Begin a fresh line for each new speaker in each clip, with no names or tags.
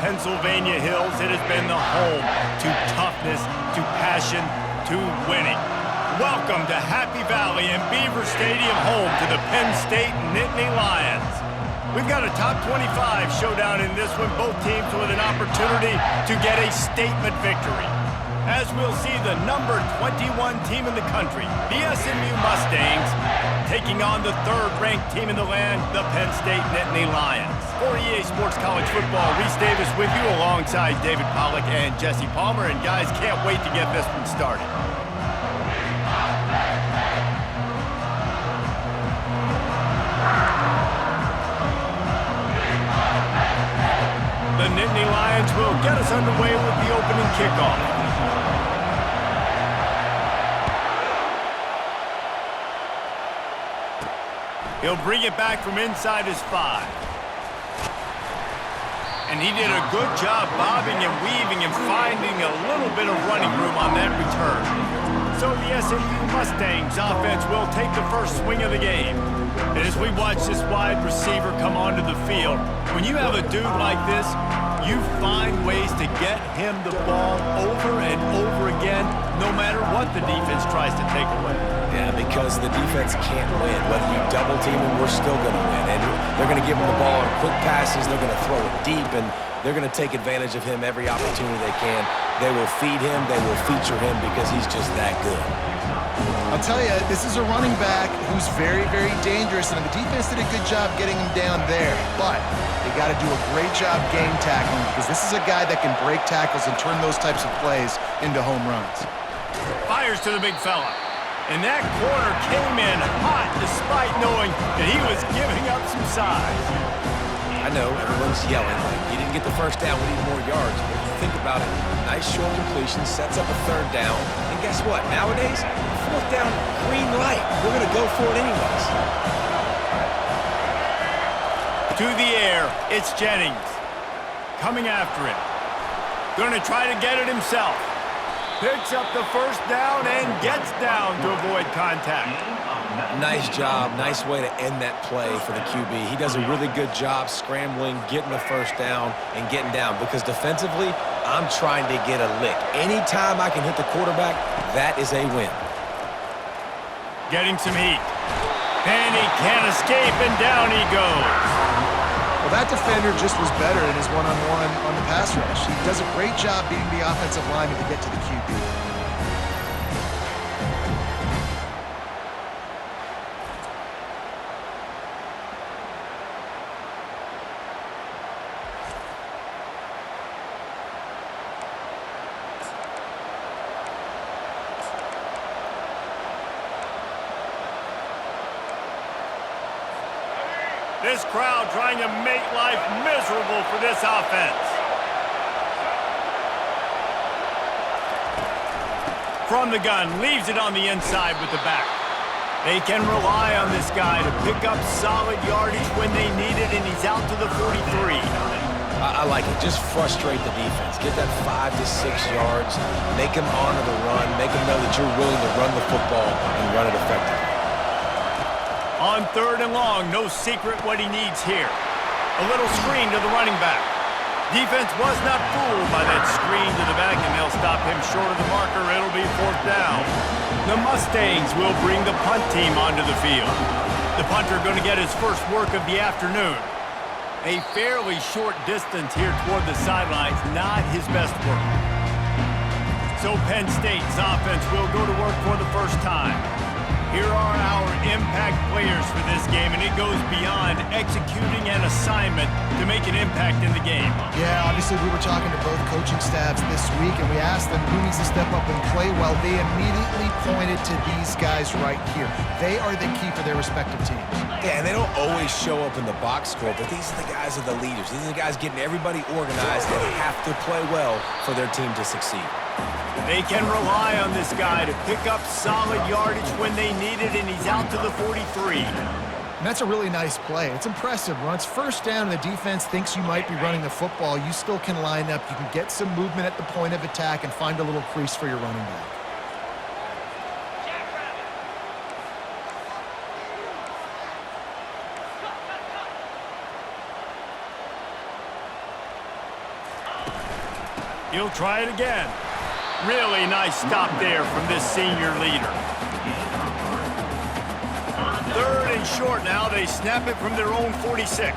Pennsylvania hills, it has been the home to toughness, to passion, to winning. Welcome to Happy Valley and Beaver Stadium, home to the Penn State Nittany Lions. We've got a top 25 showdown in this one, both teams with an opportunity to get a statement victory. As we'll see the number 21 team in the country, the SMU Mustangs, taking on the third-ranked team in the land, the Penn State Nittany Lions. For EA Sports College Football, Reese Davis with you alongside David Pollack and Jesse Palmer. And guys, can't wait to get this one started. The Nittany Lions will get us underway with the opening kickoff. He'll bring it back from inside his 5. And he did a good job bobbing and weaving and finding a little bit of running room on that return. So the SMU Mustangs offense will take the first swing of the game. And as we watch this wide receiver come onto the field, when you have a dude like this, you find ways to get him the ball over and over again, no matter what the defense tries to take away.
Yeah, because the defense can't win. Whether you double team him, we're still going to win. And they're going to give him the ball in quick passes. They're going to throw it deep, and they're going to take advantage of him every opportunity they can. They will feed him. They will feature him because he's just that good.
I'll tell you, this is a running back who's very, very dangerous, and the defense did a good job getting him down there. But they got to do a great job game tackling because this is a guy that can break tackles and turn those types of plays into home runs.
Fires to the big fella. And that corner came in hot despite knowing that he was giving up some size.
I know, everyone's yelling, like, you didn't get the first down, we need more yards. But if you think about it, nice short completion, sets up a third down. And guess what? Nowadays, fourth down, green light. We're going to go for it anyways.
To the air, it's Jennings. Coming after it. Going to try to get it himself. Picks up the first down and gets down to avoid contact.
Nice job. Nice way to end that play for the QB. He does a really good job scrambling, getting the first down, and getting down. Because defensively, I'm trying to get a lick. Anytime I can hit the quarterback, that is a win.
Getting some heat. And he can't escape, and down he goes.
Well, that defender just was better in his one-on-one on the pass rush. He does a great job beating the offensive lineman to get to the QB.
This crowd trying to make life miserable for this offense. From the gun, leaves it on the inside with the back. They can rely on this guy to pick up solid yardage when they need it, and he's out to the 43.
I like it. Just frustrate the defense. Get that 5 to 6 yards. Make them honor the run. Make them know that you're willing to run the football and run it effectively.
On third and long, no secret what he needs here. A little screen to the running back. Defense was not fooled by that screen to the back, and they'll stop him short of the marker. It'll be fourth down. The Mustangs will bring the punt team onto the field. The punter going to get his first work of the afternoon. A fairly short distance here toward the sidelines, not his best work. So Penn State's offense will go to work for the first time. Here are our impact players for this game, and it goes beyond executing an assignment to make an impact in the game.
Yeah, obviously we were talking to both coaching staffs this week, and we asked them who needs to step up and play well. They immediately pointed to these guys right here. They are the key for their respective teams.
Yeah, and they don't always show up in the box score, but these are the guys that are the leaders. These are the guys getting everybody organized that have to play well for their team to succeed.
They can rely on this guy to pick up solid yardage when they need it, and he's out to the 43.
And that's a really nice play. It's impressive. When it's first down and the defense thinks you might be running the football, you still can line up. You can get some movement at the point of attack and find a little crease for your running back.
He'll try it again. Really nice stop there from this senior leader. 3rd and short now. They snap it from their own 46.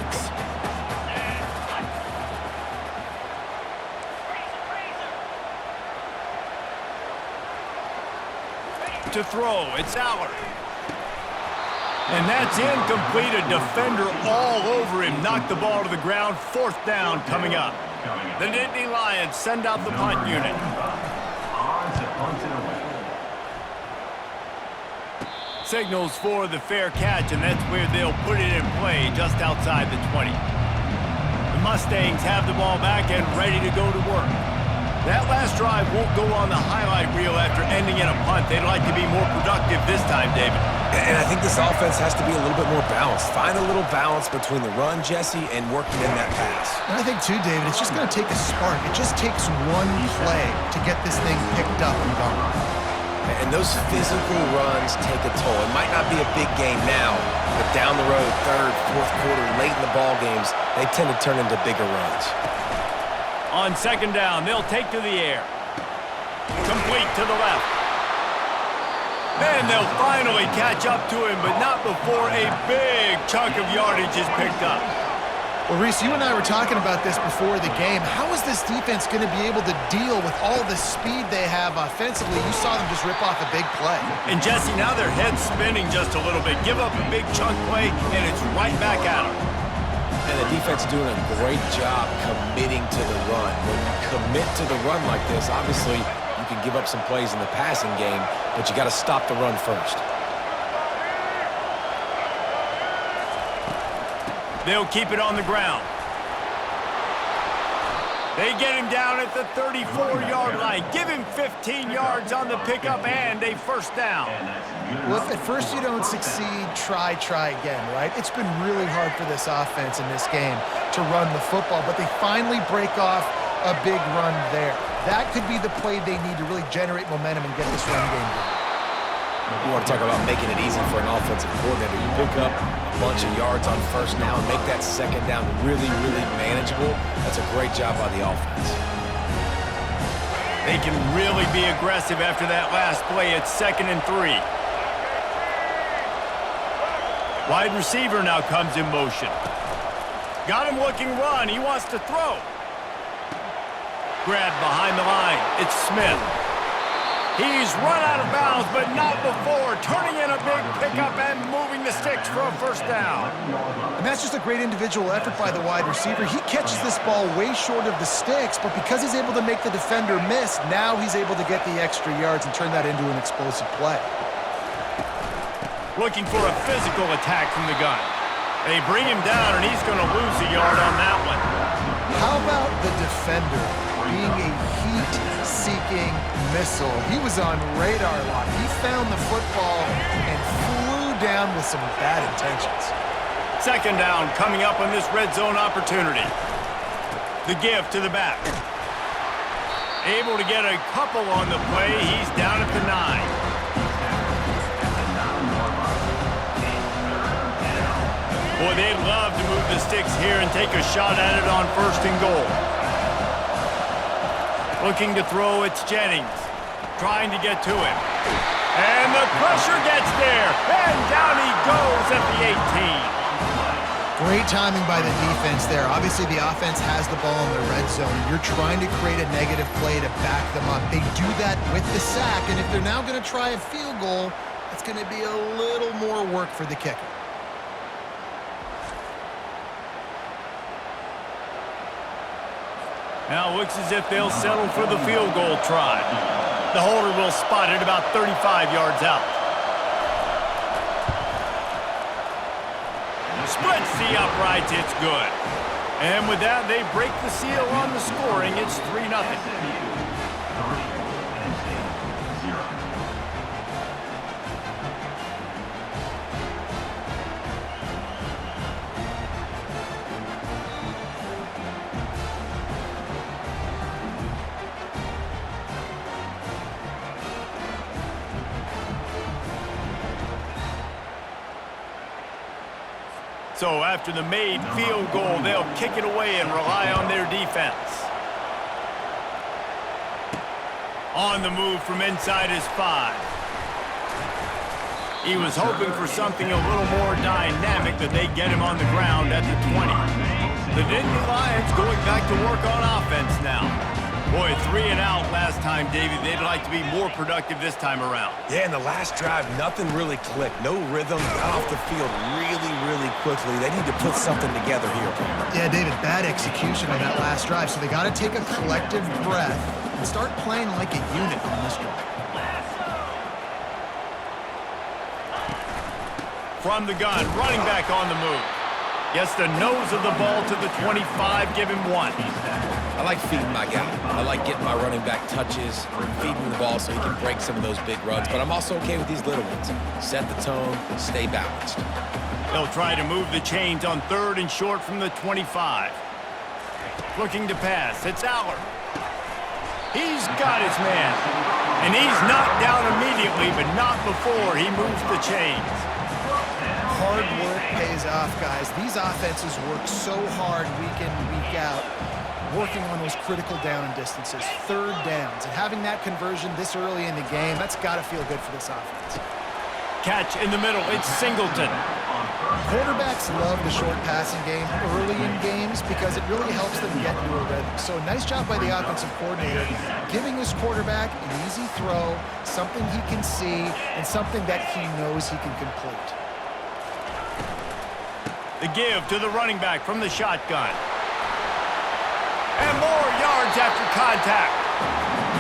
To throw, it's Aller. And that's incomplete. A defender all over him. Knocked the ball to the ground. 4th down coming up. The Nittany Lions send out the punt unit. Signals for the fair catch, and that's where they'll put it in play, just outside the 20. The Mustangs have the ball back and ready to go to work. That last drive won't go on the highlight reel after ending in a punt. They'd like to be more productive this time, David.
And I think this offense has to be a little bit more balanced. Find a little balance between the run, Jesse, and working in that pass.
And I think, too, David, it's just going to take a spark. It just takes one play to get this thing picked up and going.
And those physical runs take a toll. It might not be a big game now, but down the road, 3rd, 4th quarter, late in the ball games, they tend to turn into bigger runs.
On 2nd down, they'll take to the air. Complete to the left. And they'll finally catch up to him, but not before a big chunk of yardage is picked up.
Well, Reese, you and I were talking about this before the game. How is this defense going to be able to deal with all the speed they have offensively? You saw them just rip off a big play.
And, Jesse, now their head's spinning just a little bit. Give up a big chunk play, and it's right back at them.
And the defense doing a great job committing to the run. When you commit to the run like this, obviously you can give up some plays in the passing game, but you got to stop the run first.
They'll keep it on the ground. They get him down at the 34-yard line. Give him 15 yards on the pickup and a 1st down.
Well, if at first you don't succeed, try again, right? It's been really hard for this offense in this game to run the football, but they finally break off a big run there. That could be the play they need to really generate momentum and get this run game going.
You want to talk about making it easy for an offensive coordinator. You pick up a bunch of yards on 1st down, make that 2nd down really, really manageable. That's a great job by the offense.
They can really be aggressive after that last play. It's 2nd and 3. Wide receiver now comes in motion. Got him looking run. He wants to throw. Grabbed behind the line. It's Smith. He's run out of bounds, but not before. Turning in a big pickup and moving the sticks for a 1st down.
And that's just a great individual effort by the wide receiver. He catches this ball way short of the sticks, but because he's able to make the defender miss, now he's able to get the extra yards and turn that into an explosive play.
Looking for a physical attack from the gun. They bring him down, and he's going to lose a yard on that one.
How about the defender being a heat-seeking missile? He was on radar lock. He found the football and flew down with some bad intentions.
2nd down coming up on this red zone opportunity. The give to the back. Able to get a couple on the play. He's down at the 9. Boy, they'd love to move the sticks here and take a shot at it on 1st and goal. Looking to throw, it's Jennings. Trying to get to him. And the pressure gets there. And down he goes at the 18.
Great timing by the defense there. Obviously, the offense has the ball in the red zone. You're trying to create a negative play to back them up. They do that with the sack, and if they're now going to try a field goal, it's going to be a little more work for the kicker.
Now it looks as if they'll settle for the field goal try. The holder will spot it about 35 yards out. Splits the uprights, it's good. And with that, they break the seal on the scoring. It's 3-0. So after the made field goal, they'll kick it away and rely on their defense. On the move from inside his 5. He was hoping for something a little more dynamic, that they get him on the ground at the 20. The Nittany Lions going back to work on offense now. Boy, 3 and out last time, Davey. They'd like to be more productive this time around.
Yeah, in the last drive, nothing really clicked. No rhythm, got off the field really quickly. They need to put something together here.
Yeah, David, bad execution on that last drive, so they got to take a collective breath and start playing like a unit on this drive.
From the gun, running back on the move. Gets the nose of the ball to the 25, give him 1.
I like feeding my guy. I like getting my running back touches, feeding the ball so he can break some of those big runs. But I'm also okay with these little ones. Set the tone, stay balanced.
They'll try to move the chains on 3rd and short from the 25. Looking to pass, it's Aller. He's got his man. And he's knocked down immediately, but not before he moves the chains.
Hard work pays off, guys. These offenses work so hard week in and week out, working on those critical down distances, 3rd downs, and having that conversion this early in the game, that's got to feel good for this offense.
Catch in the middle, it's Singleton.
Quarterbacks love the short passing game early in games because it really helps them get into a rhythm. So nice job by the offensive coordinator, giving his quarterback an easy throw, something he can see, and something that he knows he can complete.
The give to the running back from the shotgun. And more yards after contact.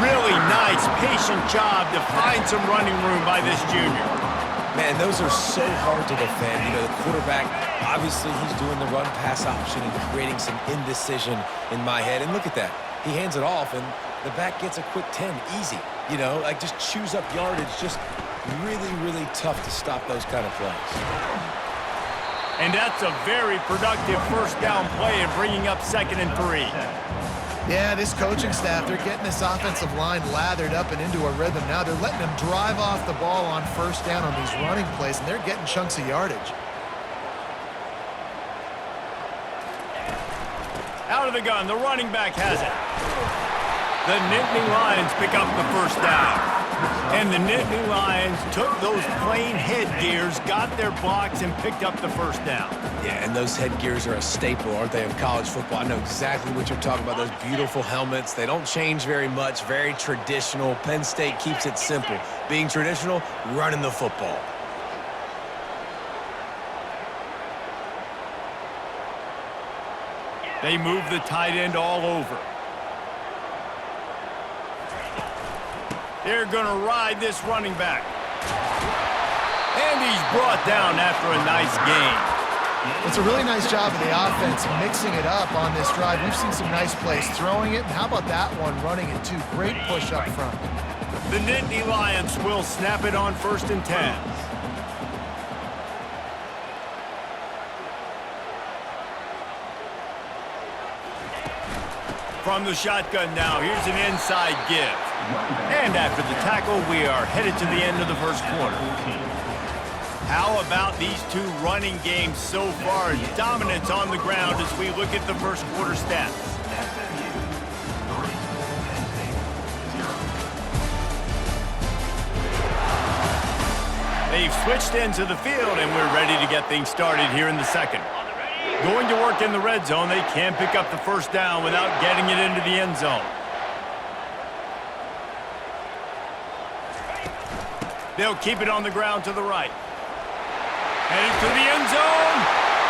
Really nice, patient job to find some running room by this junior.
Man, those are so hard to defend. You know, the quarterback, obviously he's doing the run-pass option and creating some indecision in my head. And look at that. He hands it off, and the back gets a quick 10. Easy. You know, like just chews up yardage. Just really tough to stop those kind of plays.
And that's a very productive 1st down play and bringing up 2nd and 3.
Yeah, this coaching staff, they're getting this offensive line lathered up and into a rhythm now. They're letting them drive off the ball on 1st down on these running plays, and they're getting chunks of yardage.
Out of the gun, the running back has it. The Nittany Lions pick up the 1st down. And the Nittany Lions took those plain headgears, got their blocks, and picked up the 1st down.
Yeah, and those headgears are a staple, aren't they, of college football? I know exactly what you're talking about, those beautiful helmets. They don't change very much, very traditional. Penn State keeps it simple. Being traditional, running the football.
They move the tight end all over. They're going to ride this running back. And he's brought down after a nice gain.
It's a really nice job of the offense mixing it up on this drive. We've seen some nice plays throwing it. And how about that one running it too? Great push up front.
The Nittany Lions will snap it on 1st and 10. From the shotgun now, here's an inside give. And after the tackle, we are headed to the end of the 1st quarter. How about these 2 running games so far? Dominance on the ground as we look at the 1st quarter stats. They've switched into the field, and we're ready to get things started here in the 2nd. Going to work in the red zone, they can't pick up the 1st down without getting it into the end zone. They'll keep it on the ground to the right. Headed to the end zone,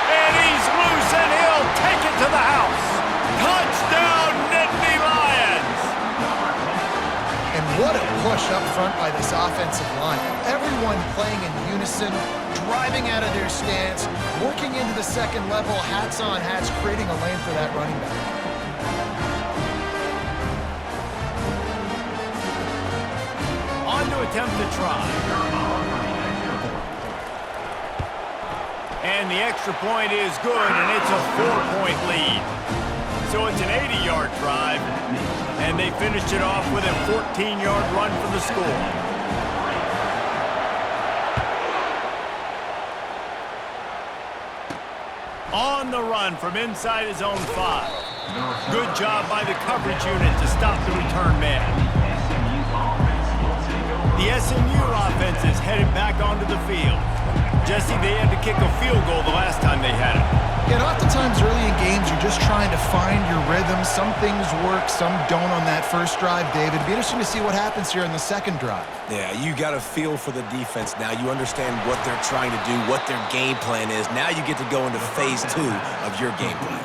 and he's loose, and he'll take it to the house. Touchdown, Nittany Lions!
And what a push up front by this offensive line. Everyone playing in unison, driving out of their stance, working into the 2nd level, hats on hats, creating a lane for that running back.
On to attempt to try. And the extra point is good, and it's a 4-point lead. So it's an 80-yard drive, and they finished it off with a 14-yard run for the score. On the run from inside his own 5. Good job by the coverage unit to stop the return man. The SMU offense is headed back onto the field. Jesse, they had to kick a field goal the last time they had it.
And oftentimes early in games, you're just trying to find your rhythm. Some things work, some don't on that first drive, David. It'd be interesting to see what happens here in the second drive.
Yeah, you got a feel for the defense now. You understand what they're trying to do, what their game plan is. Now you get to go into phase 2 of your game plan.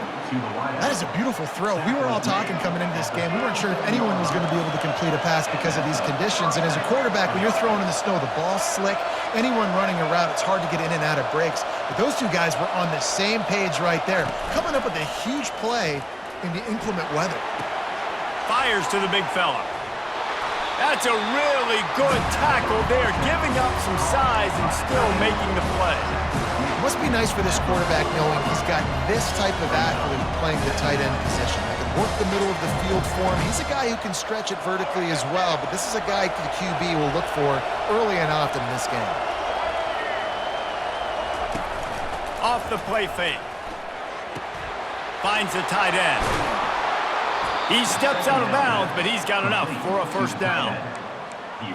That is a beautiful throw. We were all talking coming into this game. We weren't sure if anyone was going to be able to complete a pass because of these conditions. And as a quarterback, when you're throwing in the snow, the ball's slick. Anyone running a route, it's hard to get in and out of breaks. But those two guys were on the same page right there, coming up with a huge play in the inclement weather.
Fires to the big fella. That's a really good tackle there, giving up some size and still making the play.
It must be nice for this quarterback knowing he's got this type of athlete playing the tight end position. He can work the middle of the field for him. He's a guy who can stretch it vertically as well, but this is a guy the QB will look for early and often in this game.
Off the play fake. Finds the tight end. He steps out of bounds, but he's got enough for a first down.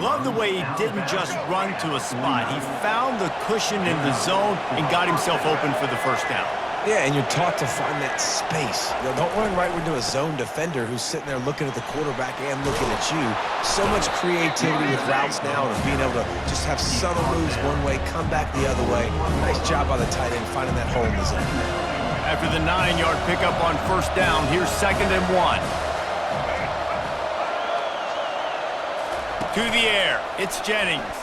Love the way he didn't just run to a spot. He found the cushion in the zone and got himself open for the first down.
Yeah, and you're taught to find that space. You know, don't run right into a zone defender who's sitting there looking at the quarterback and looking at you. So much creativity with routes now and being able to just have subtle moves one way, come back the other way. Nice job by the tight end finding that hole in the zone.
After the 9-yard pickup on first down, here's 2nd and 1. To the air, it's Jennings.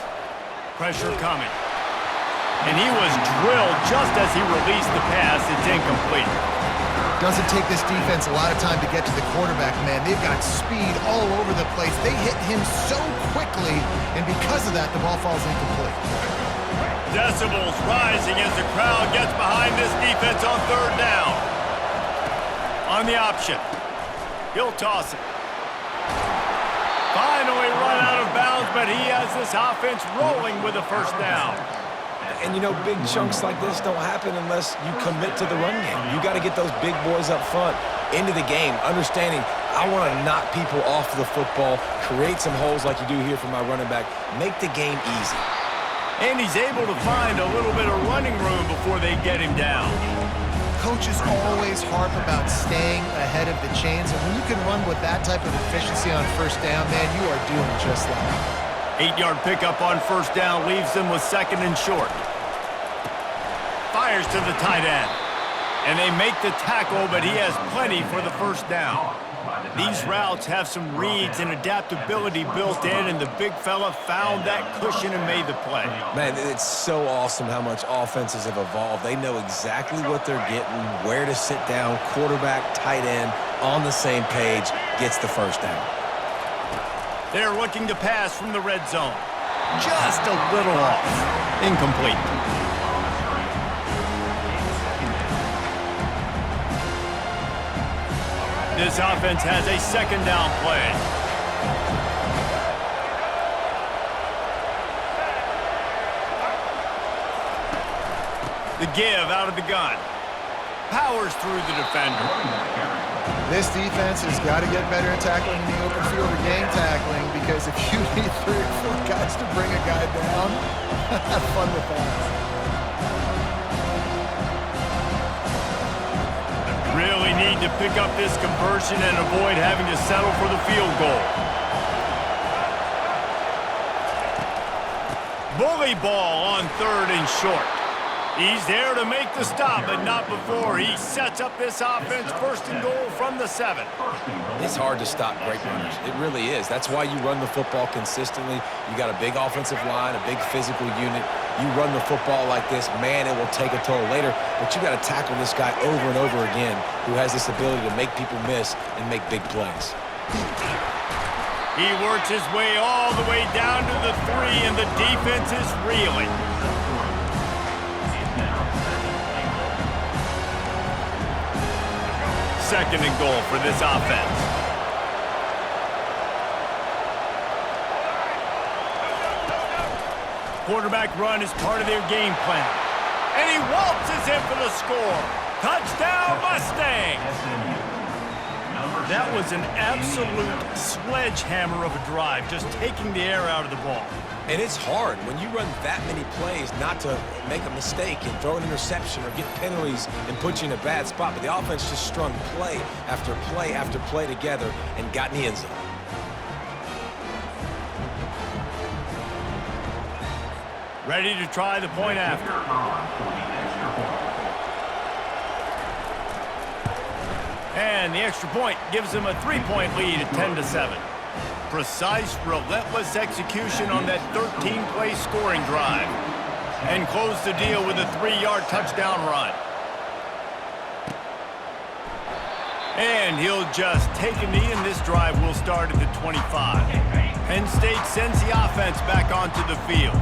Pressure coming. And he was drilled just as he released the pass. It's incomplete.
Doesn't take this defense a lot of time to get to the quarterback, man. They've got speed all over the place. They hit him so quickly, and because of that, the ball falls incomplete.
Decibels rising as the crowd gets behind this defense on third down. On the option. He'll toss it. Finally run out of bounds, but he has this offense rolling with a first down.
And, you know, big chunks like this don't happen unless you commit to the run game. You got to get those big boys up front into the game, understanding I want to knock people off the football, create some holes like you do here for my running back, make the game easy.
And he's able to find a little bit of running room before they get him down.
Coaches always harp about staying ahead of the chains, and when you can run with that type of efficiency on first down, man, you are doing just that.
8-yard pickup on first down leaves them with 2nd and short. Fires to the tight end. And they make the tackle, but he has plenty for the first down. These routes have some reads and adaptability built in, and the big fella found that cushion and made the play.
Man, it's so awesome how much offenses have evolved. They know exactly what they're getting, where to sit down, quarterback, tight end, on the same page, gets the first down.
They're looking to pass from the red zone. Just a little off. Incomplete. This offense has a 2nd down play. The give out of the gun. Powers through the defender.
This defense has got to get better at tackling in the open field or game tackling, because if you need 3 or 4 guys to bring a guy down, have fun with that.
Really need to pick up this conversion and avoid having to settle for the field goal. Bully ball on 3rd and short. He's there to make the stop, but not before he sets up this offense 1st and goal from the 7.
It's hard to stop great runners. It really is. That's why you run the football consistently. You got a big offensive line, a big physical unit. You run the football like this, man, it will take a toll later, but you got to tackle this guy over and over again who has this ability to make people miss and make big plays.
He works his way all the way down to the 3, and the defense is reeling. Second and goal for this offense. Quarterback run is part of their game plan. And he waltzes in for the score. Touchdown, Mustangs! That was an absolute sledgehammer of a drive, just taking the air out of the ball.
And it's hard when you run that many plays not to make a mistake and throw an interception or get penalties and put you in a bad spot. But the offense just strung play after play after play together and got in the end zone.
Ready to try the point after. And the extra point gives them a 3-point lead at 10-7. Precise, relentless execution on that 13-play scoring drive. And close the deal with a 3-yard touchdown run. And he'll just take a knee, and this drive will start at the 25. Penn State sends the offense back onto the field.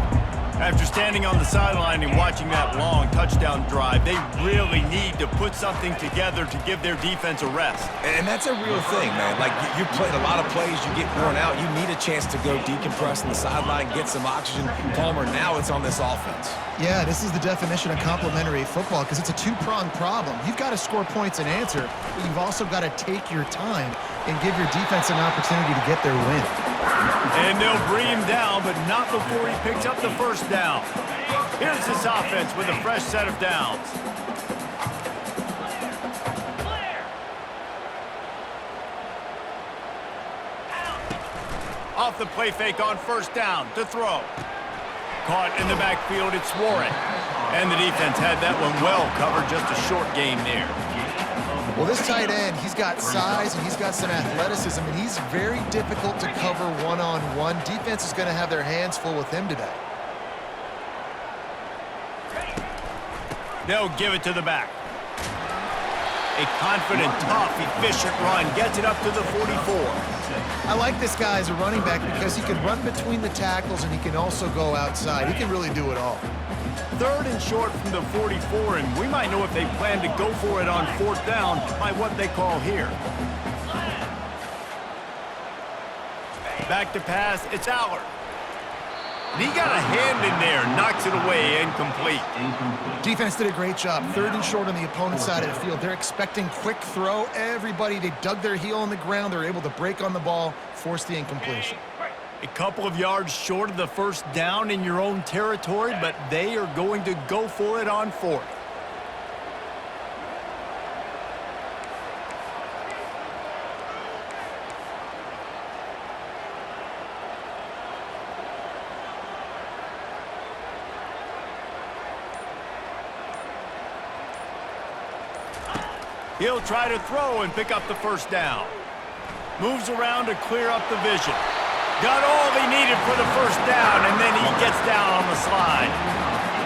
After standing on the sideline and watching that long touchdown drive, they really need to put something together to give their defense a rest.
And that's a real thing, man. Like, you played a lot of plays, you get worn out, you need a chance to go decompress on the sideline, get some oxygen. Palmer, now it's on this offense.
Yeah, this is the definition of complementary football because it's a two-pronged problem. You've got to score points and answer, but you've also got to take your time and give your defense an opportunity to get their win.
And they'll bring him down, but not before he picks up the first down. Here's this offense with a fresh set of downs. Off the play fake on first down to throw. Caught in the backfield, it's Warren. And the defense had that one well covered, just a short gain there.
Well, this tight end, he's got size and he's got some athleticism, and he's very difficult to cover one-on-one. Defense is going to have their hands full with him today.
They'll give it to the back. A confident, tough, efficient run gets it up to the 44.
I like this guy as a running back because he can run between the tackles and he can also go outside. He can really do it all.
3rd and short from the 44, and we might know if they plan to go for it on 4th down by what they call here. Back to pass, it's Allard. And he got a hand in there, knocks it away, incomplete.
Defense did a great job. 3rd and short on the opponent's side of the field. They're expecting quick throw. Everybody, they dug their heel on the ground. They're able to break on the ball, force the incompletion.
A couple of yards short of the first down in your own territory, but they are going to go for it on 4th. He'll try to throw and pick up the first down. Moves around to clear up the vision. Got all he needed for the first down, and then he gets down on the slide.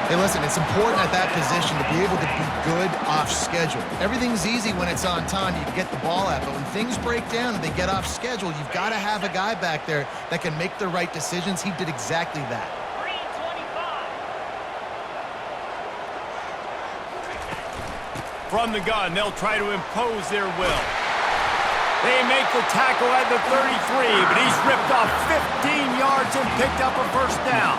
Hey, listen, it's important at that position to be able to be good off schedule. Everything's easy when it's on time. You can get the ball out, but when things break down and they get off schedule, you've got to have a guy back there that can make the right decisions. He did exactly that.
From the gun, they'll try to impose their will. They make the tackle at the 33, but he's ripped off 15 yards and picked up a first down.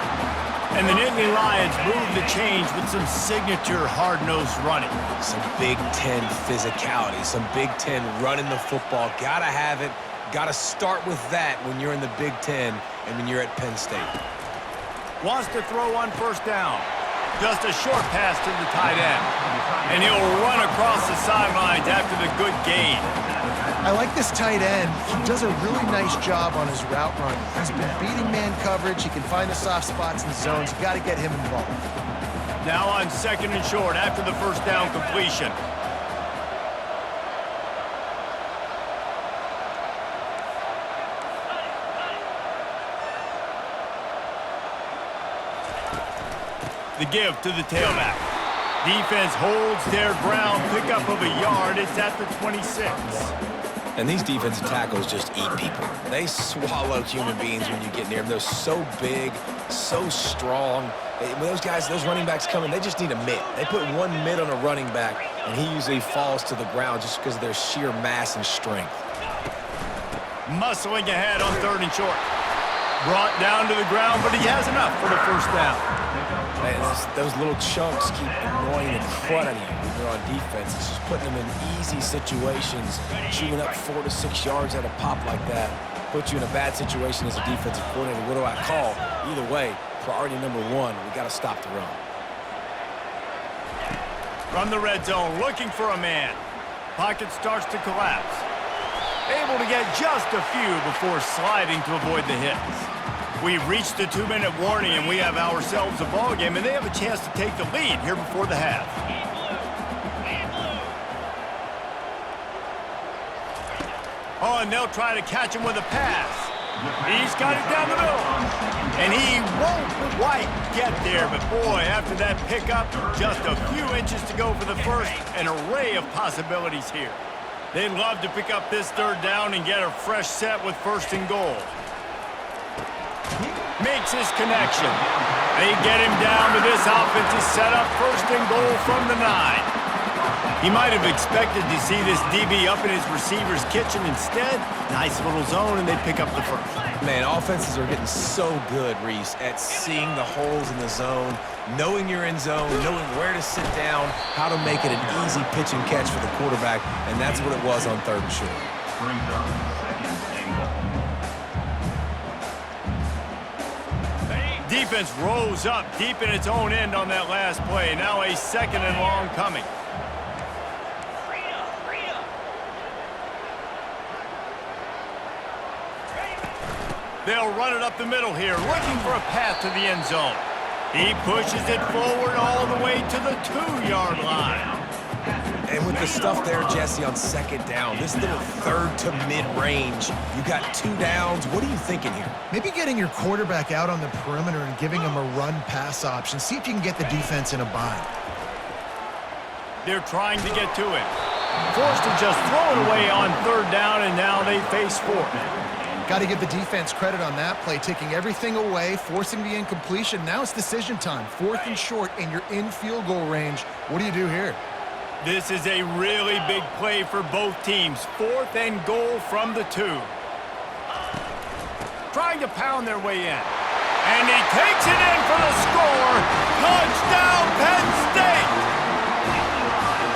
And the Nittany Lions move the change with some signature hard-nosed running.
Some Big Ten physicality, some Big Ten running the football. Gotta have it. Gotta start with that when you're in the Big Ten and when you're at Penn State.
Wants to throw on first down. Just a short pass to the tight end. And he'll run across the sidelines after the good gain.
I like this tight end. He does a really nice job on his route running. He's been beating man coverage. He can find the soft spots in the zones. You got to get him involved.
Now on 2nd and short after the first down completion. The give to the tailback. Defense holds their ground, pickup of a yard. It's at the 26.
And these defensive tackles just eat people. They swallow human beings when you get near them. They're so big, so strong. When those guys, those running backs come in, they just need a mitt. They put one mitt on a running back, and he usually falls to the ground just because of their sheer mass and strength.
Muscling ahead on 3rd and short. Brought down to the ground, but he has enough for the first down.
And those little chunks keep annoying the crud out of you when you're on defense. It's just putting them in easy situations, chewing up 4 to 6 yards at a pop like that. Put you in a bad situation as a defensive coordinator. What do I call? Either way, priority number one, we got to stop the run.
From the red zone, looking for a man. Pocket starts to collapse. Able to get just a few before sliding to avoid the hits. We've reached the 2-minute warning, and we have ourselves a ball game, and they have a chance to take the lead here before the half. Oh, and they'll try to catch him with a pass. He's got it down the middle. And he won't quite get there, but boy, after that pickup, just a few inches to go for the first. An array of possibilities here. They'd love to pick up this third down and get a fresh set with 1st and goal. Makes his connection. They get him down to this offensive setup. 1st and goal from the 9. He might have expected to see this DB up in his receiver's kitchen. Instead, nice little zone, and they pick up the first.
Man, offenses are getting so good, Reese, at seeing the holes in the zone, knowing you're in zone, knowing where to sit down, how to make it an easy pitch and catch for the quarterback, and that's what it was on 3rd and short.
Defense rose up deep in its own end on that last play. Now a 2nd and long coming. They'll run it up the middle here, looking for a path to the end zone. He pushes it forward all the way to the 2-yard line.
And with the stuff there, Jesse, on 2nd down, this little 3rd to mid-range, you got 2 downs. What are you thinking here?
Maybe getting your quarterback out on the perimeter and giving him a run-pass option. See if you can get the defense in a bind.
They're trying to get to it. Forced to just throw it away on 3rd down, and now they face 4th.
Got to give the defense credit on that play, taking everything away, forcing the incompletion. Now it's decision time. 4th and short, and you're in field goal range. What do you do here?
This is a really big play for both teams. 4th and goal from the 2. Trying to pound their way in. And he takes it in for the score. Touchdown, Penn State!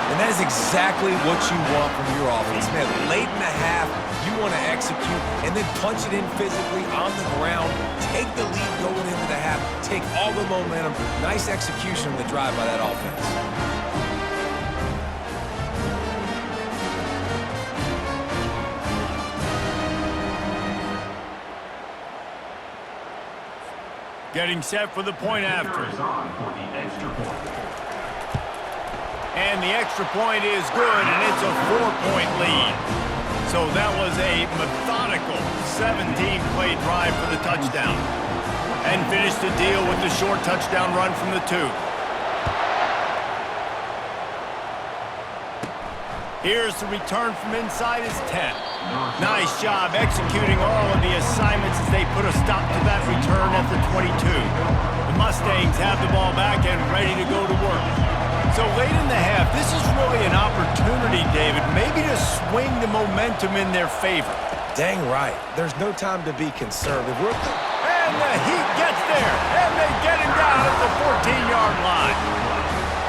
And that is exactly what you want from your offense. Man, late in the half, you want to execute and then punch it in physically on the ground. Take the lead going into the half. Take all the momentum. Nice execution on the drive by that offense.
Getting set for the point after. And the extra point is good, and it's a 4-point lead. So that was a methodical 17-play drive for the touchdown. And finished the deal with the short touchdown run from the 2. Here's the return from inside his 10. Nice job executing all of the assignments as they put a stop to that return at the 22. The Mustangs have the ball back and ready to go to work. So late in the half, this is really an opportunity, David, maybe to swing the momentum in their favor.
Dang right. There's no time to be conservative.
And the Heat gets there, and they get him down at the 14-yard line.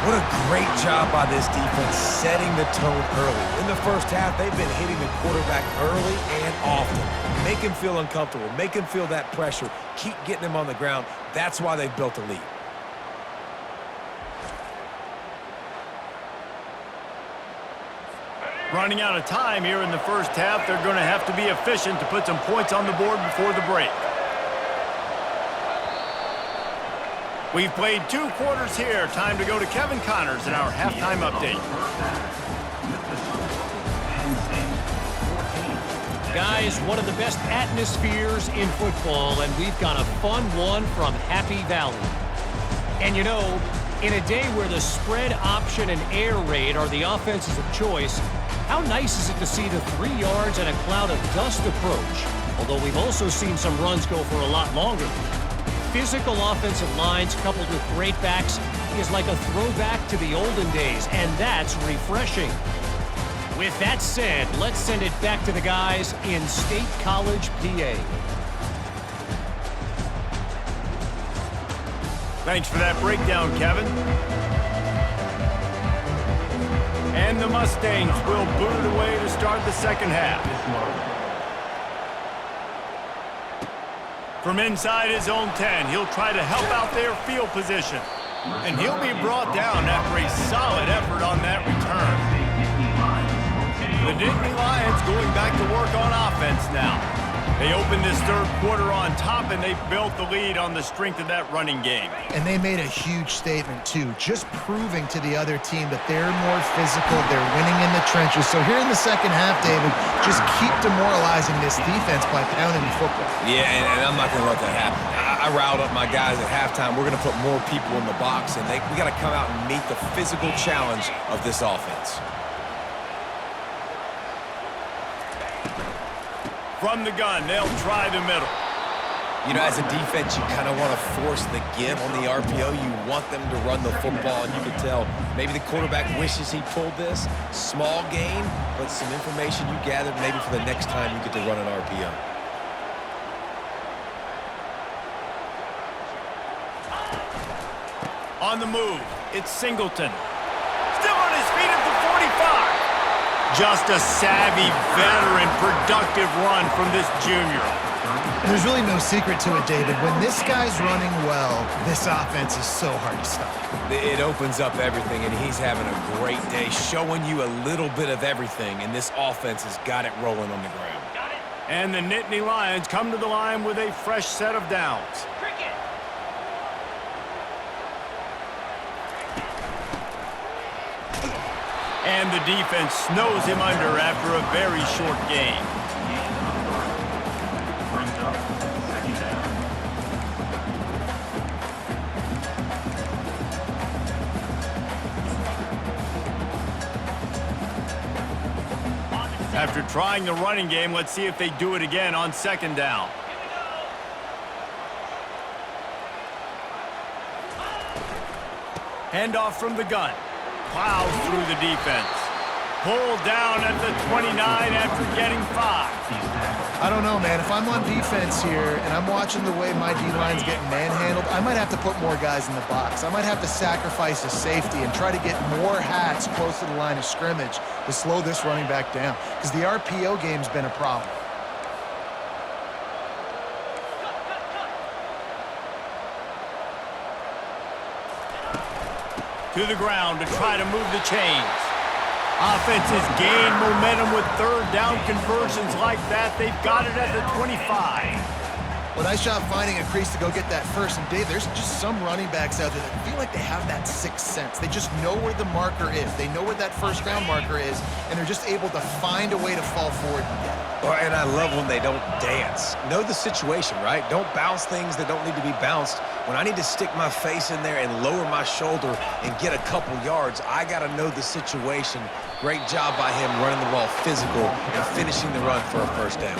What a great job by this defense setting the tone early. In the first half, they've been hitting the quarterback early and often. Make him feel uncomfortable. Make him feel that pressure. Keep getting him on the ground. That's why they've built a lead.
Running out of time here in the first half, they're going to have to be efficient to put some points on the board before the break. We've played 2 quarters here. Time to go to Kevin Connors in our halftime update.
Guys, one of the best atmospheres in football, and we've got a fun one from Happy Valley. And you know, in a day where the spread option and air raid are the offenses of choice, how nice is it to see the 3 yards and a cloud of dust approach? Although we've also seen some runs go for a lot longer. Physical offensive lines coupled with great backs is like a throwback to the olden days, and that's refreshing. With that said, let's send it back to the guys in State College, PA.
Thanks for that breakdown, Kevin. And the Mustangs will boot it away to start the second half. From inside his own 10, he'll try to help out their field position. And he'll be brought down after a solid effort on that return. The Nittany Lions going back to work on offense now. They opened this third quarter on top, and they built the lead on the strength of that running game.
And they made a huge statement, too, just proving to the other team that they're more physical, they're winning in the trenches. So here in the second half, David, just keep demoralizing this defense by pounding the football.
Yeah, and I'm not going to let that happen. I riled up my guys at halftime. We're going to put more people in the box, and we got to come out and meet the physical challenge of this offense.
From the gun, they'll try the middle.
You know, as a defense, you kind of want to force the give on the RPO. You want them to run the football, and you can tell maybe the quarterback wishes he pulled this. Small gain, but some information you gathered maybe for the next time you get to run an RPO.
On the move, it's Singleton. Still on his feet at the 45. Just a savvy, veteran, productive run from this junior.
There's really no secret to it, David. When this guy's running well, this offense is so hard to stop.
It opens up everything, and he's having a great day, showing you a little bit of everything, and this offense has got it rolling on the ground.
And the Nittany Lions come to the line with a fresh set of downs. And the defense snows him under after a very short game. After trying the running game, let's see if they do it again on second down. Handoff from the gun. Plows through the defense. Pulled down at the 29 after getting 5.
I don't know, man. If I'm on defense here and I'm watching the way my D-line's getting manhandled, I might have to put more guys in the box. I might have to sacrifice a safety and try to get more hats close to the line of scrimmage to slow this running back down, because the RPO game's been a problem.
To the ground to try to move the chains. Offenses gain momentum with third down conversions like that. They've got it at the 25.
Well, nice job finding a crease to go get that first. And Dave, there's just some running backs out there that feel like they have that sixth sense. They just know where the marker is. They know where that first down marker is, and they're just able to find a way to fall forward and get it.
Well, and I love when they don't dance. Know the situation, right? Don't bounce things that don't need to be bounced. When I need to stick my face in there and lower my shoulder and get a couple yards, I got to know the situation. Great job by him running the ball physical and finishing the run for a first down.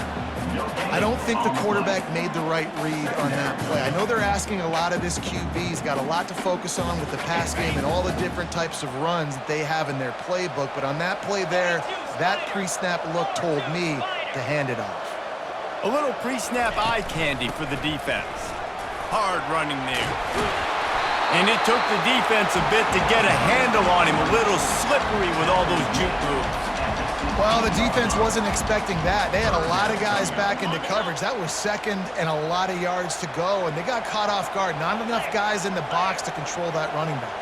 I don't think the quarterback made the right read on that play. I know they're asking a lot of this QB. He's got a lot to focus on with the pass game and all the different types of runs that they have in their playbook. But on that play there, that pre-snap look told me to hand it off.
A little pre-snap eye candy for the defense. Hard running there. And it took the defense a bit to get a handle on him. A little slippery with all those juke moves.
Well, the defense wasn't expecting that. They had a lot of guys back into coverage. That was second and a lot of yards to go, and they got caught off guard. Not enough guys in the box to control that running back.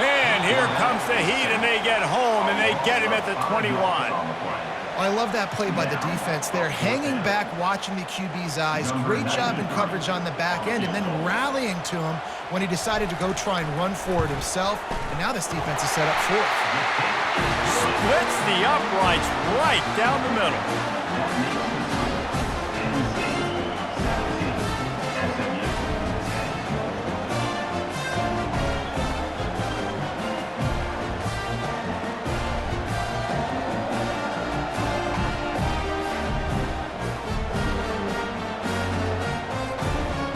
And here comes the heat, and they get home, and they get him at the 21.
I love that play by the defense there. Hanging back, watching the QB's eyes. Great job in coverage on the back end, and then rallying to him when he decided to go try and run for it himself. And now this defense is set up fourth.
Splits the uprights right down the middle.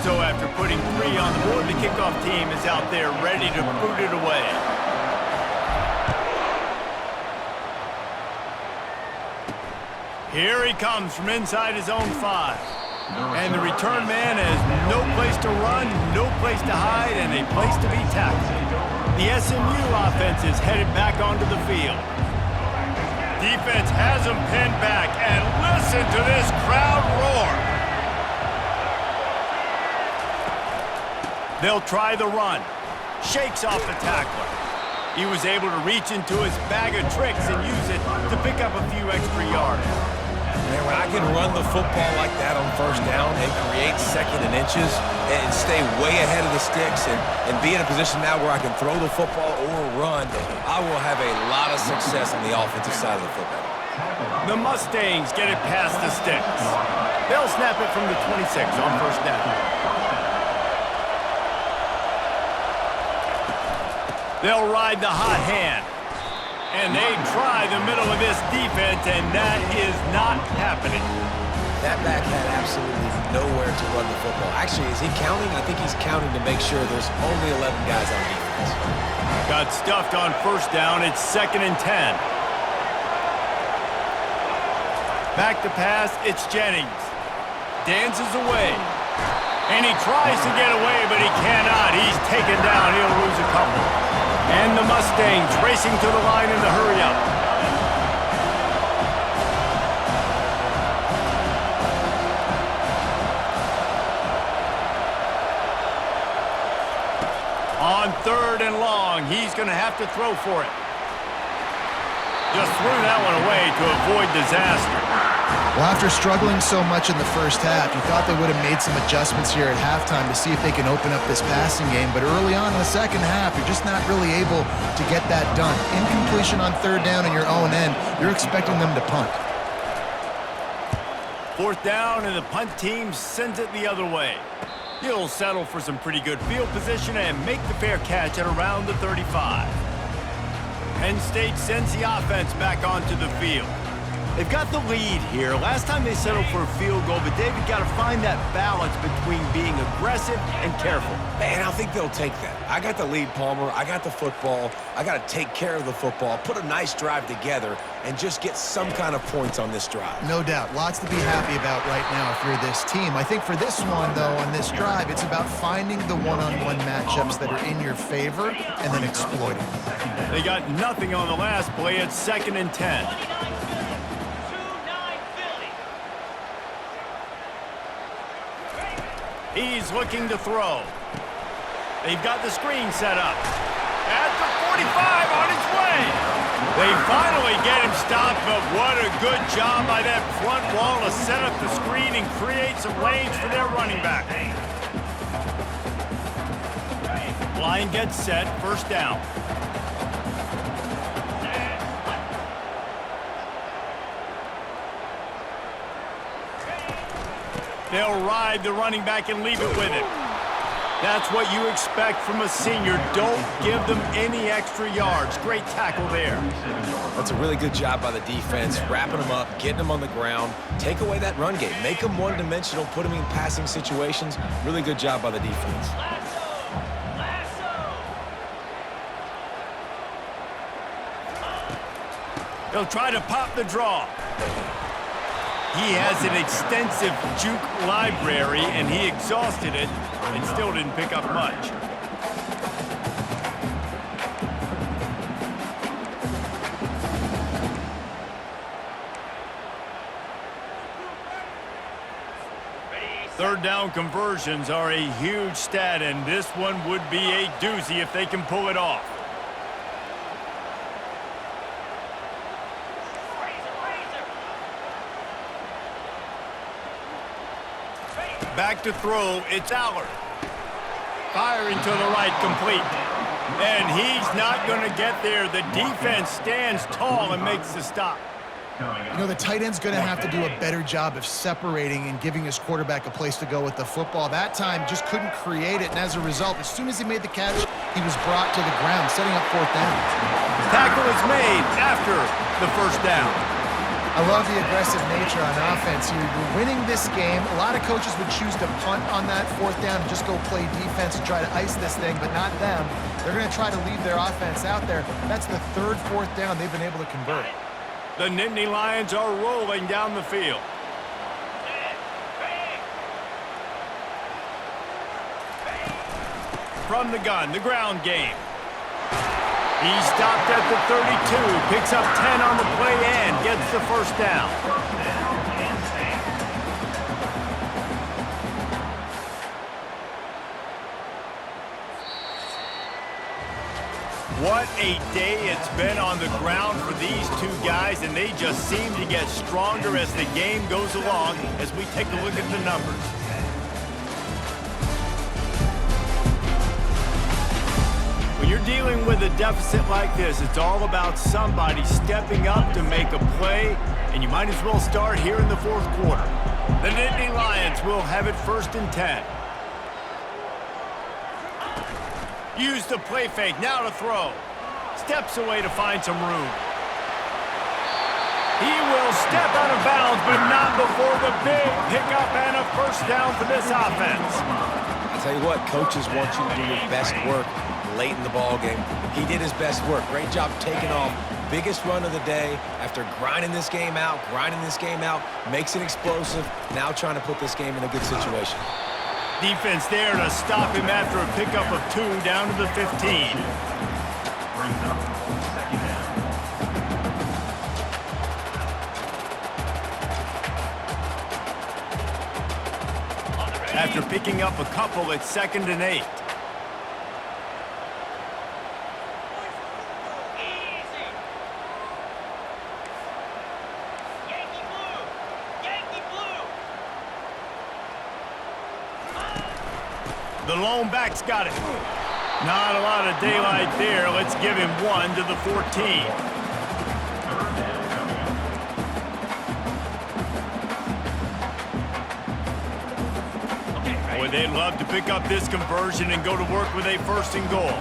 So after putting 3 on the board, the kickoff team is out there ready to boot it away. Here he comes from inside his own 5. And the return man has no place to run, no place to hide, and a place to be tackled. The SMU offense is headed back onto the field. Defense has him pinned back, and listen to this crowd roar. They'll try the run. Shakes off the tackler. He was able to reach into his bag of tricks and use it to pick up a few extra yards.
Man, when I can run the football like that on first down and create second and inches and stay way ahead of the sticks and be in a position now where I can throw the football or run, I will have a lot of success on the offensive side of the football.
The Mustangs get it past the sticks. They'll snap it from the 26 on first down. They'll ride the hot hand. And they try the middle of this defense, and that is not happening.
That back had absolutely nowhere to run the football. Actually, is he counting? I think he's counting to make sure there's only 11 guys on defense.
Got stuffed on first down. It's 2nd and 10. Back to pass. It's Jennings. Dances away. And he tries to get away, but he cannot. He's taken down. He'll lose a couple. And the Mustangs racing to the line in the hurry-up. On 3rd and long, he's going to have to throw for it. Just threw that one away to avoid disaster.
Well, after struggling so much in the first half, you thought they would have made some adjustments here at halftime to see if they can open up this passing game. But early on in the second half, you're just not really able to get that done. Incompletion on 3rd down in your own end, you're expecting them to punt.
4th down, and the punt team sends it the other way. He'll settle for some pretty good field position and make the fair catch at around the 35. Penn State sends the offense back onto the field. They've got the lead here. Last time they settled for a field goal, but David got to find that balance between being aggressive and careful.
Man, I think they'll take that. I got the lead, Palmer. I got the football. I got to take care of the football, put a nice drive together, and just get some kind of points on this drive.
No doubt. Lots to be happy about right now if you're this team. I think for this one, though, on this drive, it's about finding the one-on-one matchups that are in your favor and then exploiting them.
They got nothing on the last play. It's 2nd and 10. He's looking to throw. They've got the screen set up. At the 45 on his way. They finally get him stopped, but what a good job by that front wall to set up the screen and create some lanes for their running back. Line gets set, 1st down. They'll ride the running back and leave it with him. That's what you expect from a senior. Don't give them any extra yards. Great tackle there.
That's a really good job by the defense, wrapping them up, getting them on the ground, take away that run game, make them one-dimensional, put them in passing situations. Really good job by the defense.
They'll try to pop the draw. He has an extensive juke library, and he exhausted it and still didn't pick up much. Third down conversions are a huge stat, and this one would be a doozy if they can pull it off. Back to throw, it's Allard. Firing to the right, complete. And he's not going to get there. The defense stands tall and makes the stop.
You know, the tight end's going to have to do a better job of separating and giving his quarterback a place to go with the football. That time just couldn't create it, and as a result, as soon as he made the catch, he was brought to the ground, setting up 4th down.
Tackle is made after the 1st down.
I love the aggressive nature on offense here. You're winning this game. A lot of coaches would choose to punt on that 4th down and just go play defense and try to ice this thing, but not them. They're going to try to leave their offense out there. That's the 3rd, 4th down they've been able to convert.
The Nittany Lions are rolling down the field. From the gun, the ground game. He stopped at the 32, picks up 10 on the play and gets the first down. What a day it's been on the ground for these two guys, and they just seem to get stronger as the game goes along as we take a look at the numbers. When you're dealing with a deficit like this, it's all about somebody stepping up to make a play, and you might as well start here in the fourth quarter. The Nittany Lions will have it 1st and 10. Use the play fake, now to throw. Steps away to find some room. He will step out of bounds, but not before the big pickup and a first down for this offense.
I tell you what, coaches want you to do your best work late in the ball game. He did his best work. Great job taking off. Biggest run of the day after grinding this game out, makes it explosive. Now trying to put this game in a good situation.
Defense there to stop him after a pickup of 2 down to the 15. After picking up a couple, it's 2nd and 8. The lone back's got it. Not a lot of daylight there. Let's give him 1 to the 14. Boy, they'd love to pick up this conversion and go to work with a 1st and goal.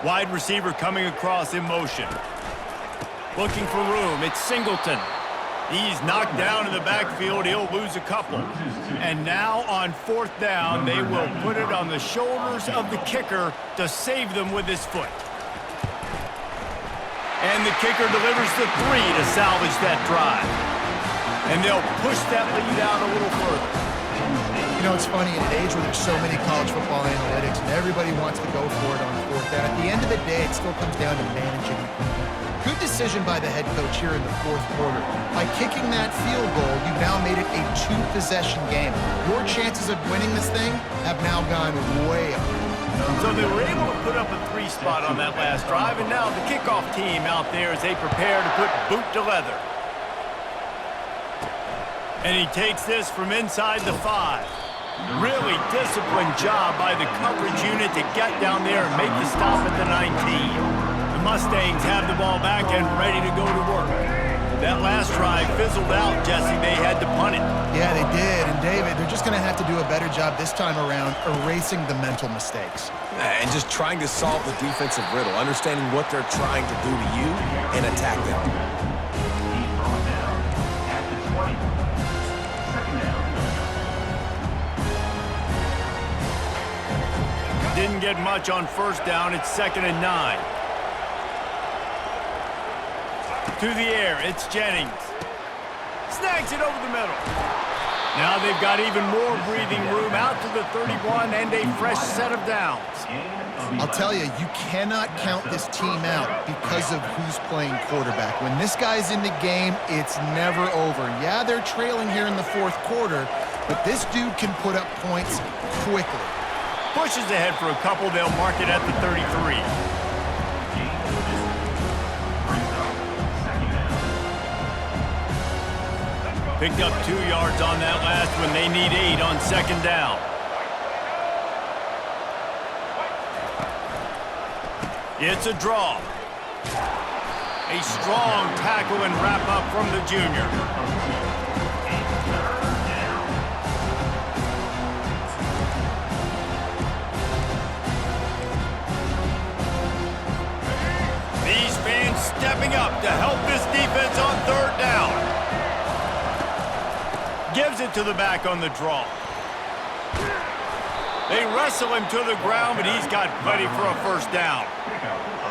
Wide receiver coming across in motion. Looking for room. It's Singleton. He's knocked down in the backfield. He'll lose a couple. And now on 4th down, they will put it on the shoulders of the kicker to save them with his foot. And the kicker delivers the 3 to salvage that drive. And they'll push that lead out a little further.
You know, it's funny, in an age where there's so many college football analytics and everybody wants to go for it on 4th down, at the end of the day, it still comes down to managing. Good decision by the head coach here in the 4th quarter. By kicking that field goal, you've now made it a 2-possession game. Your chances of winning this thing have now gone way up.
So they were able to put up a 3 spot on that last drive, and now the kickoff team out there as they prepare to put boot to leather. And he takes this from inside the 5. Really disciplined job by the coverage unit to get down there and make the stop at the 19. The Mustangs have the ball back and ready to go to work. That last drive fizzled out, Jesse. They had to punt it.
Yeah, they did. And, David, they're just going to have to do a better job this time around erasing the mental mistakes.
And just trying to solve the defensive riddle, understanding what they're trying to do to you and attack them.
Didn't get much on 1st down. It's 2nd and 9. To the air, it's Jennings. Snags it over the middle. Now they've got even more breathing room out to the 31 and a fresh set of downs.
I'll tell you, you cannot count this team out because of who's playing quarterback. When this guy's in the game, it's never over. Yeah, they're trailing here in the 4th quarter, but this dude can put up points quickly.
Pushes ahead for a couple. They'll mark it at the 33. Picked up 2 yards on that last one. They need 8 on 2nd down. It's a draw. A strong tackle and wrap up from the junior. These fans stepping up to help this defense on 3rd down. Gives it to the back on the draw. They wrestle him to the ground, but he's got plenty for a first down.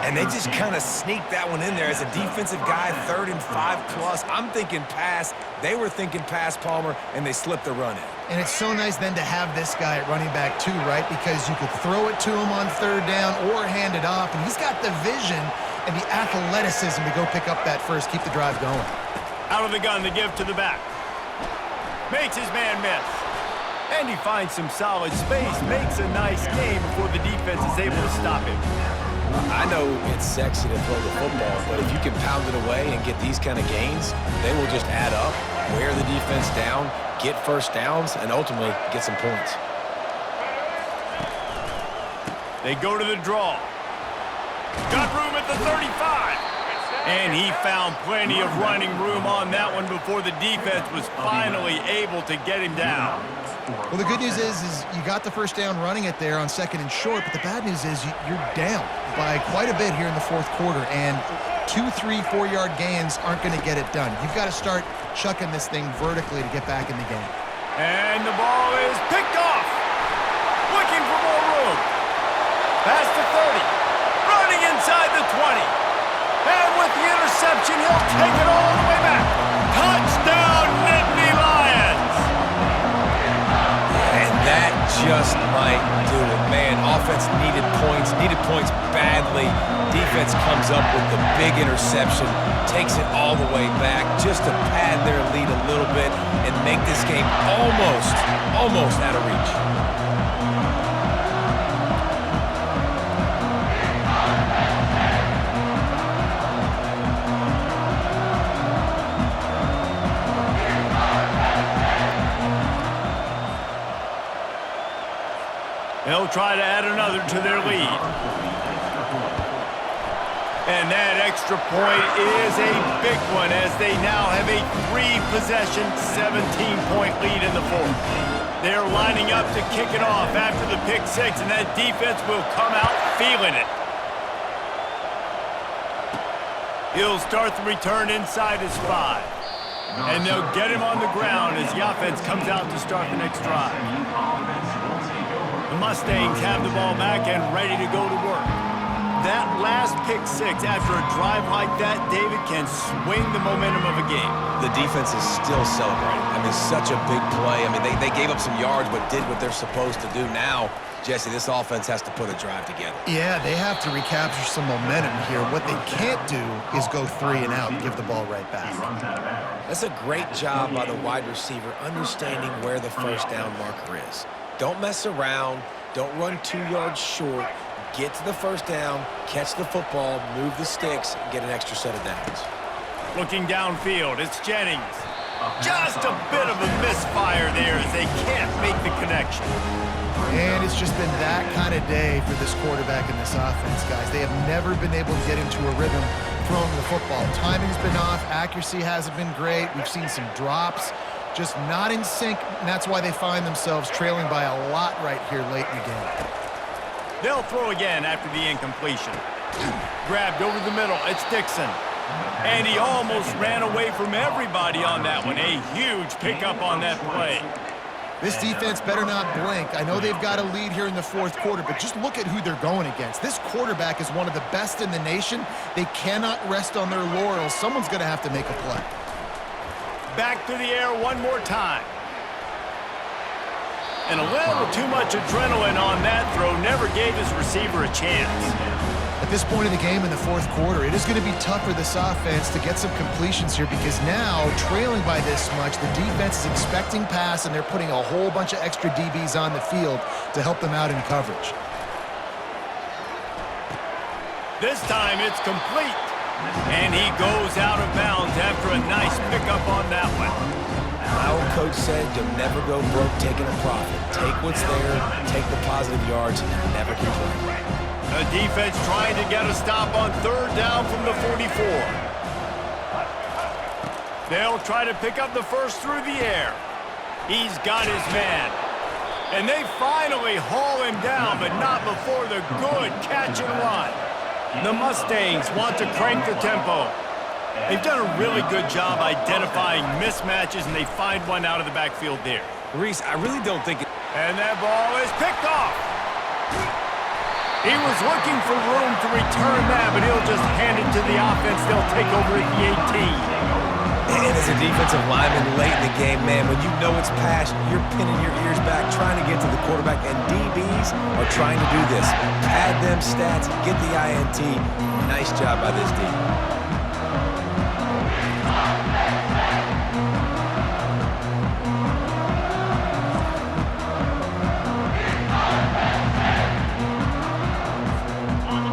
And they just kind of sneaked that one in there. As a defensive guy, 3rd and 5+. I'm thinking pass. They were thinking pass, Palmer, and they slipped the run in.
And it's so nice then to have this guy at running back too, right? Because you could throw it to him on 3rd down or hand it off, and he's got the vision and the athleticism to go pick up that first, keep the drive going.
Out of the gun to give to the back. Makes his man miss. And he finds some solid space, makes a nice game before the defense is able to stop him.
I know it's sexy to throw the football, but if you can pound it away and get these kind of gains, they will just add up, wear the defense down, get first downs, and ultimately get some points.
They go to the draw. Got room at the 35. And he found plenty of running room on that one before the defense was finally able to get him down.
Well, the good news is you got the first down running it there on 2nd and short, but the bad news is you're down by quite a bit here in the 4th quarter, and 2, 3, 4-yard gains aren't going to get it done. You've got to start chucking this thing vertically to get back in the game.
And the ball is picked off. Looking for more room. Past the 30. Running inside the 20. And with the interception, he'll take it all the way back. Touchdown, Nittany Lions!
And that just might do it. Man, offense needed points badly. Defense comes up with the big interception, takes it all the way back just to pad their lead a little bit and make this game almost out of reach.
They'll try to add another to their lead. And that extra point is a big one as they now have a 3-possession, 17-point lead in the 4th. They're lining up to kick it off after the pick 6, and that defense will come out feeling it. He'll start the return inside his 5. And they'll get him on the ground as the offense comes out to start the next drive. The Mustangs have the ball back and ready to go to work. That last pick 6 after a drive like that, David, can swing the momentum of a game.
The defense is still celebrating. I mean, such a big play. I mean, they gave up some yards but did what they're supposed to do. Now, Jesse, this offense has to put a drive together.
Yeah, they have to recapture some momentum here. What they can't do is go 3 and out and give the ball right back.
That's a great job by the wide receiver understanding where the first down marker is. Don't mess around. Don't run 2 yards short. Get to the first down, catch the football, move the sticks, and get an extra set of downs.
Looking downfield, it's Jennings. Just a bit of a misfire there as they can't make the connection.
And it's just been that kind of day for this quarterback and this offense, guys. They have never been able to get into a rhythm throwing the football. Timing's been off. Accuracy hasn't been great. We've seen some drops. Just not in sync, and that's why they find themselves trailing by a lot right here late in the game.
They'll throw again after the incompletion. Grabbed over the middle. It's Dixon. And he almost ran away from everybody on that one. A huge pickup on that play.
This defense better not blink. I know they've got a lead here in the 4th quarter, but just look at who they're going against. This quarterback is one of the best in the nation. They cannot rest on their laurels. Someone's going to have to make a play.
Back to the air one more time. And a little too much adrenaline on that throw never gave his receiver a chance.
At this point in the game in the 4th quarter, it is going to be tough for this offense to get some completions here because now, trailing by this much, the defense is expecting pass and they're putting a whole bunch of extra DBs on the field to help them out in coverage.
This time it's complete. And he goes out of bounds after a nice pickup on that one.
My old coach said you'll never go broke taking a profit. Take what's there, take the positive yards, and never complain.
The defense trying to get a stop on 3rd down from the 44. They'll try to pick up the first through the air. He's got his man. And they finally haul him down, but not before the good catch and run. The Mustangs want to crank the tempo. They've done a really good job identifying mismatches, and they find one out of the backfield there.
Reese, I really don't think
And that ball is picked off. He was looking for room to return that, but he'll just hand it to the offense. They'll take over at the 18.
And as a defensive lineman late in the game, man, when you know it's past, you're pinning your ears back, trying to get to the quarterback, and DBs are trying to do this. Pad them stats, get the INT. Nice job by this D.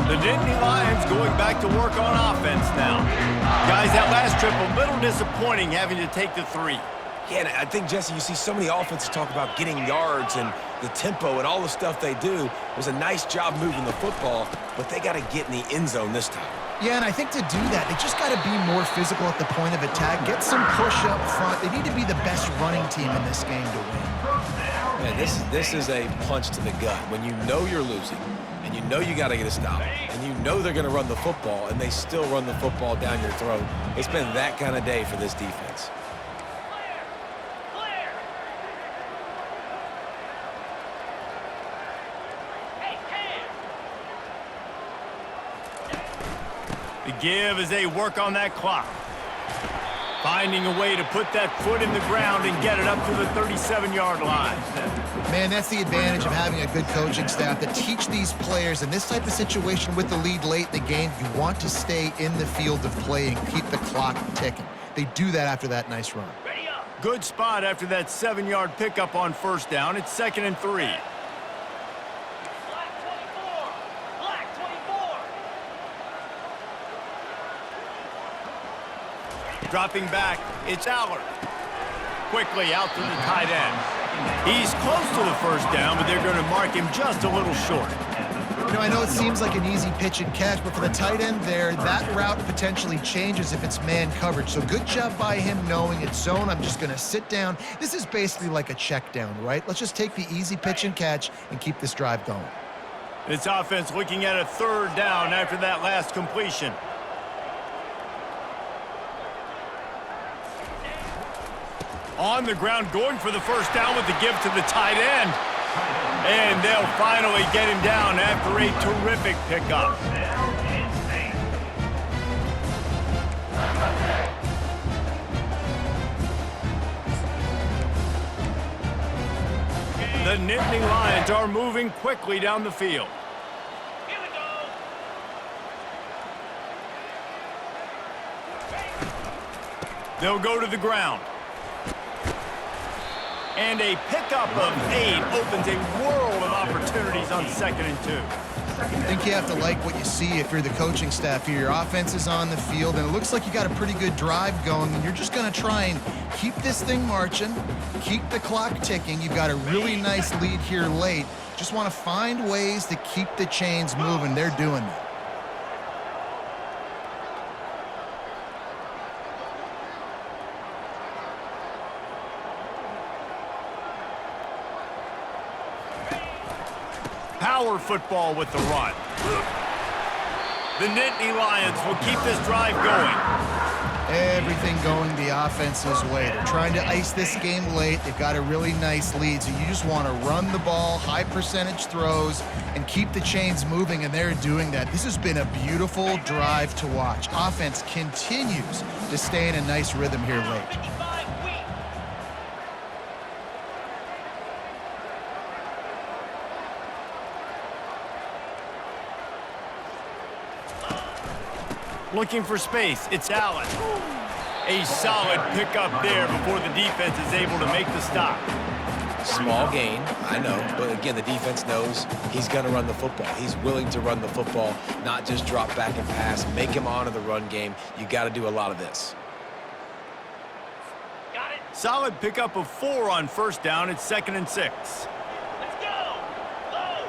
The Nittany Lions going back to work on offense now. Guys, that last trip, a little disappointing having to take the 3.
Yeah, and I think, Jesse, you see so many offenses talk about getting yards and the tempo and all the stuff they do. It was a nice job moving the football, but they got to get in the end zone this time.
Yeah, and I think to do that, they just got to be more physical at the point of attack, get some push up front. They need to be the best running team in this game to win.
Man, this is a punch to the gut. When you know you're losing, and you know you got to get a stop, and you know they're going to run the football, and they still run the football down your throat. It's been that kind of day for this defense.
The give as they work on that clock. Finding a way to put that foot in the ground and get it up to the 37-yard line.
Man, that's the advantage of having a good coaching staff that teach these players in this type of situation with the lead late in the game. You want to stay in the field of play and keep the clock ticking. They do that after that nice run.
Good spot after that 7-yard pickup on first down. It's 2nd and 3. Dropping back, it's Allard. Quickly out to the tight end. He's close to the first down, but they're going to mark him just a little short.
You know, I know it seems like an easy pitch and catch, but for the tight end there, that route potentially changes if it's man coverage. So good job by him knowing it's zone. I'm just going to sit down. This is basically like a check down, right? Let's just take the easy pitch and catch and keep this drive going.
This offense looking at a 3rd down after that last completion. On the ground, going for the first down with the give to the tight end. And they'll finally get him down after a terrific pickup. The Nittany Lions are moving quickly down the field.
Here we go.
They'll go to the ground. And a pickup of 8 opens a world of opportunities on 2nd and 2.
I think you have to like what you see if you're the coaching staff here. Your offense is on the field, and it looks like you got a pretty good drive going, and you're just going to try and keep this thing marching, keep the clock ticking. You've got a really nice lead here late. Just want to find ways to keep the chains moving. They're doing that.
Power football with the run. The Nittany Lions will keep this drive going.
Everything going the offense's way. They're trying to ice this game late. They've got a really nice lead, so you just want to run the ball, high percentage throws, and keep the chains moving, and they're doing that. This has been a beautiful drive to watch. Offense continues to stay in a nice rhythm here late.
Looking for space, it's Allen. A solid pickup there before the defense is able to make the stop.
Small gain, I know, but again, the defense knows he's going to run the football. He's willing to run the football, not just drop back and pass, make him honor the run game. You got to do a lot of this.
Got it.
Solid pickup of 4 on first down. It's 2nd and 6.
Let's go. Low.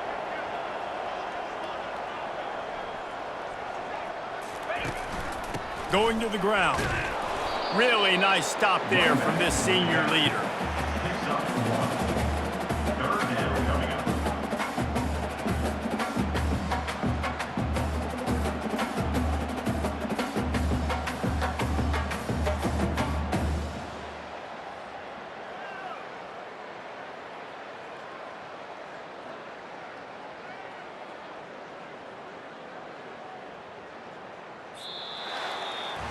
Going to the ground. Really nice stop there from this senior leader.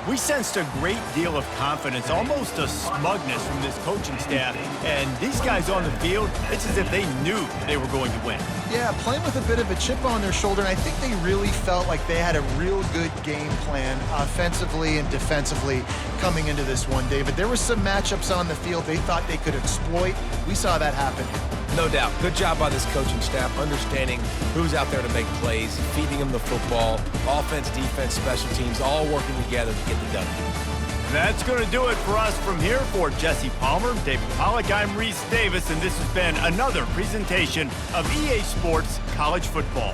We sensed a great deal of confidence, almost a smugness from this coaching staff. And these guys on the field, it's as if they knew they were going to win.
Yeah, playing with a bit of a chip on their shoulder, and I think they really felt like they had a real good game plan offensively and defensively coming into this one, David. There were some matchups on the field they thought they could exploit. We saw that happen.
No doubt. Good job by this coaching staff, understanding who's out there to make plays, feeding them the football, offense, defense, special teams, all working together to get the W.
That's going to do it for us from here. For Jesse Palmer, David Pollack, I'm Reese Davis, and this has been another presentation of EA Sports College Football.